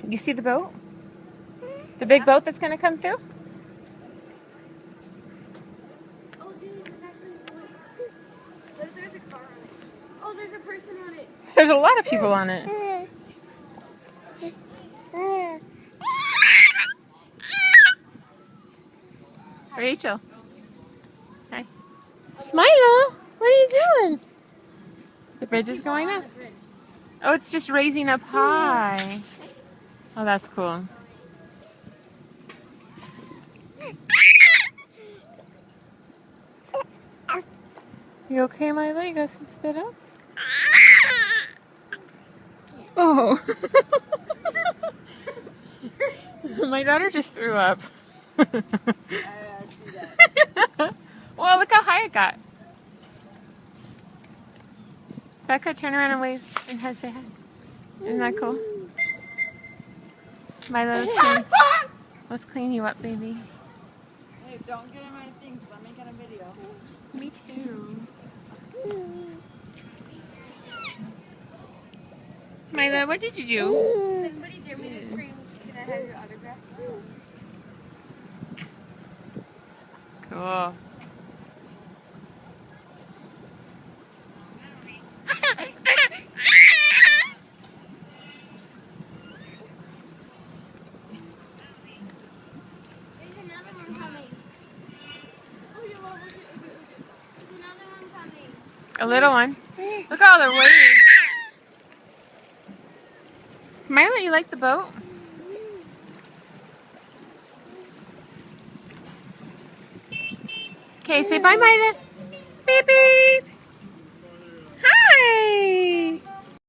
You see the boat? The big boat that's going to come through? Oh, geez, it's actually there's a car on it. Oh, there's a person on it. There's a lot of people on it. Rachel. Hi. Milo, what are you doing? The bridge is going up? Oh, it's just raising up high. Oh, that's cool. You okay, Milo? You got some spit up? Oh. My daughter just threw up. I see that. Well, look how high it got. Becca, turn around and wave and say hi. Isn't that cool? Milo, let's clean you up, baby. Hey, don't get in my thing because I'm making a video. Me too. Milo, what did you do? Somebody dare me to scream, can I have your autograph? Cool. There's another one coming. Oh, you're over here. There's another one coming. A little one. Look at all the waves. Milo, you like the boat? Okay, say bye, Milo. Beep, beep.